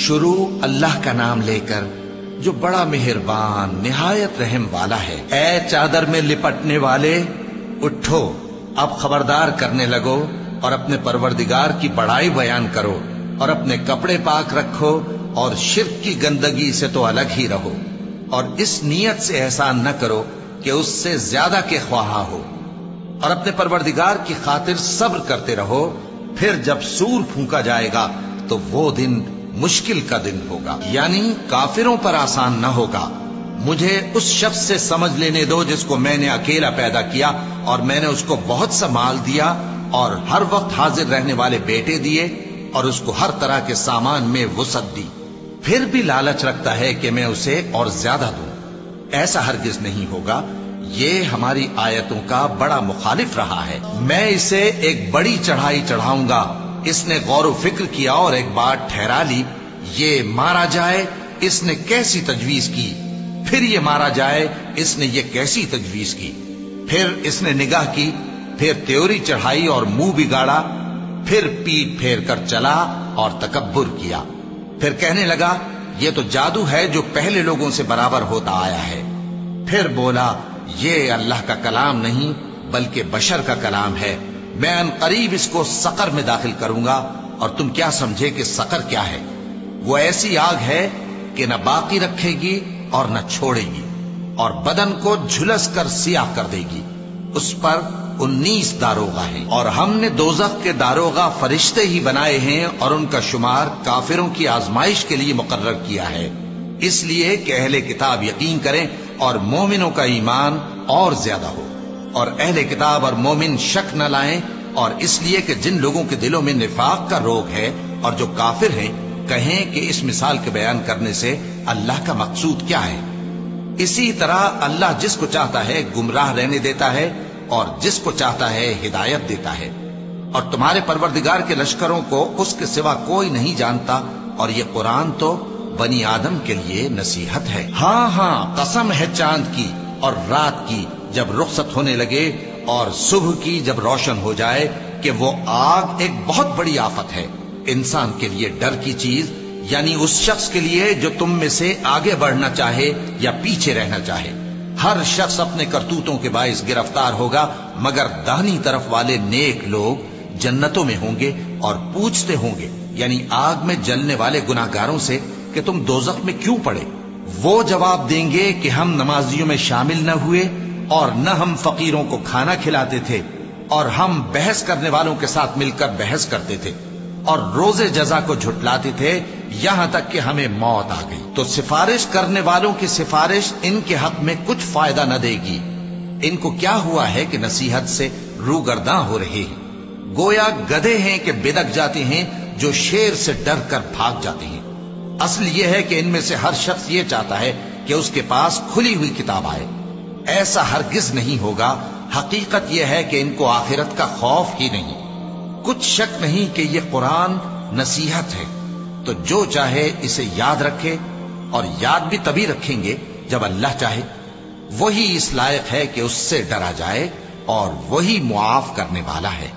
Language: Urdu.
شروع اللہ کا نام لے کر جو بڑا مہربان نہایت رحم والا ہے۔ اے چادر میں لپٹنے والے، اٹھو، اب خبردار کرنے لگو اور اپنے پروردگار کی بڑائی بیان کرو، اور اپنے کپڑے پاک رکھو اور شرک کی گندگی سے تو الگ ہی رہو، اور اس نیت سے احسان نہ کرو کہ اس سے زیادہ کے خواہاں ہو، اور اپنے پروردگار کی خاطر صبر کرتے رہو۔ پھر جب سور پھونکا جائے گا تو وہ دن مشکل کا دن ہوگا، یعنی کافروں پر آسان نہ ہوگا۔ مجھے اس شخص سے سمجھ لینے دو جس کو میں نے اکیلا پیدا کیا، اور میں نے اس کو بہت سا مال دیا اور ہر وقت حاضر رہنے والے بیٹے دیے، اور اس کو ہر طرح کے سامان میں وسعت دی، پھر بھی لالچ رکھتا ہے کہ میں اسے اور زیادہ دوں۔ ایسا ہرگز نہیں ہوگا، یہ ہماری آیتوں کا بڑا مخالف رہا ہے۔ میں اسے ایک بڑی چڑھائی چڑھاؤں گا، اس نے غور و فکر کیا اور ایک بات ٹھہرا لی، یہ مارا جائے، اس نے کیسی تجویز کی، پھر یہ مارا جائے، اس نے یہ کیسی تجویز کی، پھر اس نے نگاہ کی، پھر تیوری چڑھائی اور منہ بگاڑا، پھر پیٹ پھیر کر چلا اور تکبر کیا، پھر کہنے لگا یہ تو جادو ہے جو پہلے لوگوں سے برابر ہوتا آیا ہے، پھر بولا یہ اللہ کا کلام نہیں بلکہ بشر کا کلام ہے، میں ان قریب اس کو سقر میں داخل کروں گا، اور تم کیا سمجھے کہ سقر کیا ہے؟ وہ ایسی آگ ہے کہ نہ باقی رکھے گی اور نہ چھوڑے گی، اور بدن کو جھلس کر سیاہ کر دے گی۔ اس پر 19 داروغہ ہیں، اور ہم نے دوزخ کے داروغہ فرشتے ہی بنائے ہیں، اور ان کا شمار کافروں کی آزمائش کے لیے مقرر کیا ہے، اس لیے کہ اہل کتاب یقین کریں اور مومنوں کا ایمان اور زیادہ ہو، اور اہل کتاب اور مومن شک نہ لائیں، اور اس لیے کہ جن لوگوں کے دلوں میں نفاق کا روگ ہے اور جو کافر ہیں کہیں کہ اس مثال کے بیان کرنے سے اللہ کا مقصود کیا ہے۔ اسی طرح اللہ جس کو چاہتا ہے گمراہ رہنے دیتا ہے اور جس کو چاہتا ہے ہدایت دیتا ہے، اور تمہارے پروردگار کے لشکروں کو اس کے سوا کوئی نہیں جانتا، اور یہ قرآن تو بنی آدم کے لیے نصیحت ہے۔ ہاں ہاں، قسم ہے چاند کی اور رات کی جب رخصت ہونے لگے، اور صبح کی جب روشن ہو جائے، کہ وہ آگ ایک بہت بڑی آفت ہے، انسان کے لیے ڈر کی چیز، یعنی اس شخص کے لیے جو تم میں سے آگے بڑھنا چاہے یا پیچھے رہنا چاہے۔ ہر شخص اپنے کرتوتوں کے باعث گرفتار ہوگا، مگر داہنی طرف والے نیک لوگ جنتوں میں ہوں گے، اور پوچھتے ہوں گے یعنی آگ میں جلنے والے گناہگاروں سے کہ تم دوزخ میں کیوں پڑے؟ وہ جواب دیں گے کہ ہم نمازیوں میں شامل نہ ہوئے، اور نہ ہم فقیروں کو کھانا کھلاتے تھے، اور ہم بحث کرنے والوں کے ساتھ مل کر بحث کرتے تھے، اور روز جزا کو جھٹلاتے تھے، یہاں تک کہ ہمیں موت آ گئی۔ تو سفارش کرنے والوں کی سفارش ان کے حق میں کچھ فائدہ نہ دے گی۔ ان کو کیا ہوا ہے کہ نصیحت سے روگرداں ہو رہے ہیں، گویا گدھے ہیں کہ بدک جاتے ہیں جو شیر سے ڈر کر بھاگ جاتے ہیں۔ اصل یہ ہے کہ ان میں سے ہر شخص یہ چاہتا ہے کہ اس کے پاس کھلی ہوئی کتاب آئے، ایسا ہرگز نہیں ہوگا۔ حقیقت یہ ہے کہ ان کو آخرت کا خوف ہی نہیں۔ کچھ شک نہیں کہ یہ قرآن نصیحت ہے، تو جو چاہے اسے یاد رکھے، اور یاد بھی تبھی رکھیں گے جب اللہ چاہے۔ وہی اس لائق ہے کہ اس سے ڈرا جائے، اور وہی معاف کرنے والا ہے۔